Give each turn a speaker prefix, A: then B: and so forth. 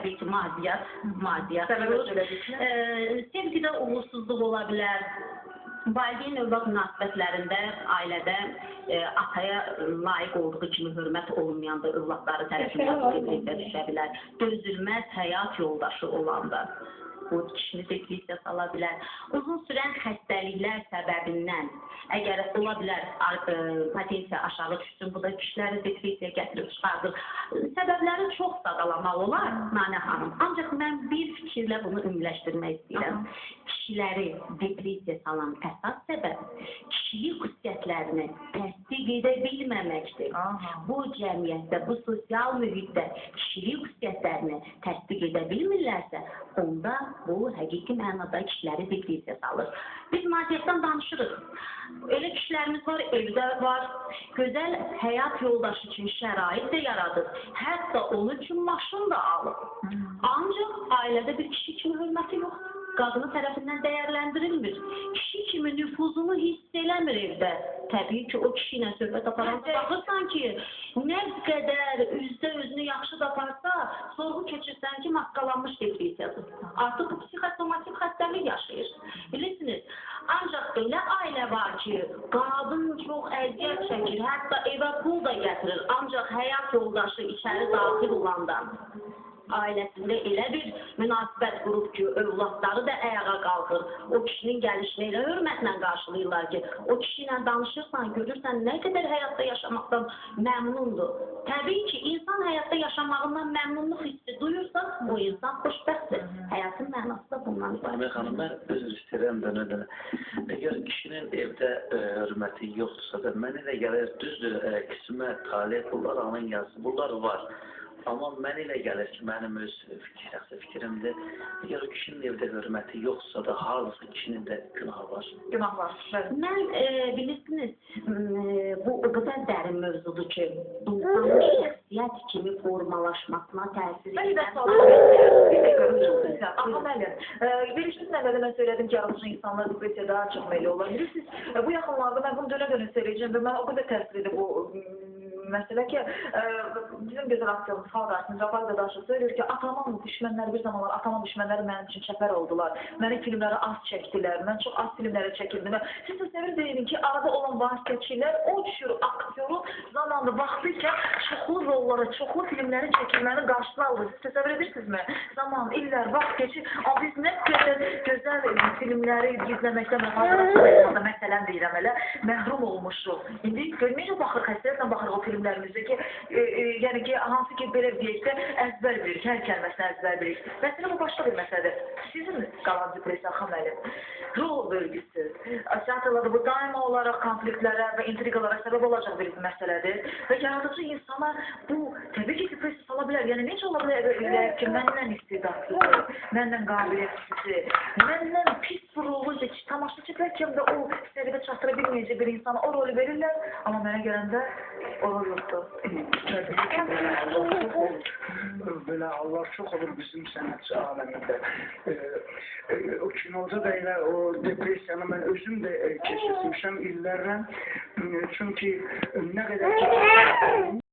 A: təbii ki, maddiyyat. Sevgidə uğursuzluq ola bilər. Valideyn övlad münasibətlərində ailədə ataya layiq olduğu kimi hörmət olunmayanda övladları tərəfindən depressiyaya düşə bilər. Dözülməz həyat yoldaşı olanda bu kişini depressiyaya sala bilər. Uzun sürən xəstəliklər səbəbindən əgər ola bilər potensiya aşağı düşsün, bu da kişiləri depressiyaya gətirib çıxardır. Səbəbləri çox sadalamaq olar, Nanə xanım. Ancaq mən bir fikirlə bunu ümumiləşdirmək istəyirəm. Kişiləri depressiyaya salan əsas səbəb kişilik xüsusiyyətlərini təsdiq edə bilməməkdir. Bu cəmiyyətdə, bu sosial mühitdə kişilik xüsusiyyətlərini təsdiq edə bilmirlərsə, onda bu həqiqi mənada kişiləri depressiyaya salır. Biz maddiyyatdan danışırıq. Elə kişilərimiz var, evdə var, gözəl həyat yoldaşı üçün şərait də yaradır. Hətta onun üçün maşın da alır. Ancaq ailədə bir kişi kimi hörməti yoxdur. Qadını tərəfindən dəyərləndirilmir. Kişi kimi nüfuzunu hiss eləmir evdə. Təbii ki, o kişi ilə söhbət aparanda baxırsan ki, nə qədər üzdə özünü yaxşı da aparsa, sorğu keçirsən ki, maskalanmış depressiyadır. Artıq bu psixosomatik xəstəlik yaşayır. Bilirsiniz, ancaq elə ailə var ki, qadın çox əziyyət çəkir, hətta evə pul da gətirir. Ancaq həyat yoldaşı içəri daxil olandan ailəsində elə bir münasibət qurub ki, övladları da ayağa qalxır. O kişinin gəlişini elə hörmətlə qarşılayırlar ki, o kişi ilə danışırsan, görürsən nə qədər həyatda yaşamaqdan məmnundur. Təbii ki, insan həyatda yaşamağından məmnunluq hissi duyursa, o insan xoşbəxtdir. Həyatın mənası da bundan ibarət.
B: Əmir xanım, mən özür istəyirəm dönə-dönə. Əgər kişinin evdə hörməti yoxdursa da, mən elə gəlir, düzdür, qismət, talib, bunlar anın yazısı, bunlar var. Amma mən elə gəlir ki, mənim öz şəxsi fikrimdir, əgər o kişinin evdə hörməti yoxsa da, halısa kişinin də günahı var.
C: Günah var.
A: Mən, bilirsiniz, bu o qədər dərin mövzudur ki, insanın şəxsiyyət kimi formalaşmasına təsir edən...
C: Mən verişli sənədə mən söylədim ki, yaratıcı insanlar depressiya daha çox meyli olar. Bilirsiniz, bu yaxınlarda mən bunu dönə-dönə söyləyəcəm və mən o qədər təsir edir bu məsələ ki, bizim gözəl aktyorumuz xalq arasında Cabbar Dadaşov söylüyor ki, atamın düşmənləri bir zamanlar, atamın düşmənləri mənim üçün çəpər oldular. Mənim filmləri az çəkdilər, mən çox az filmlərə çəkildim. Siz təsəvvür edin ki, arada olan vasitəçilər o cür aktyoru zamanında vaxtı ikən çoxlu rollara, çoxlu filmlərin çəkilmənin qarşısını alır. Siz təsəvvür edirsinizmi? Zaman, illər, vaxt keçir. Amma biz nə gözəl filmləri izləməkdə məsələn deyirəm elə, məhrum olmuşuq. İndi görməyəcək baxır, xəstəliklə baxırıq o filmlərimizdə ki, yəni ki, hansı ki, belə deyəkdə əzbər bilirik, hər kəlməsini əzbər bilirik. Məsələn, bu başqa bir məsələdir. Sizin qalan depressiya xəməli, rol bölgüsü, teatrlarda bu daima olaraq konfliktlərə və intriqalara səbəb olacaq bir məsələdir və yaradıcı insana bu, təbii ki, depressiya sala bilər. Yəni, necə ola bilər ki, məndən istedadlıdır, məndən qabiliyyətsizdir, məndən pis bir rolu tamaşaçı bəlkə də o səviyyədə çatdıra bilməyəcək bir insana o rolü verirlər, amma mənə gələndə o rol yoxdur.
D: Belə Allah çox olur bizim sənətçi aləmində. O kinoda da elə o depressiyanı mən özüm də keçirmişəm illərlə. Çünki nə qədər ki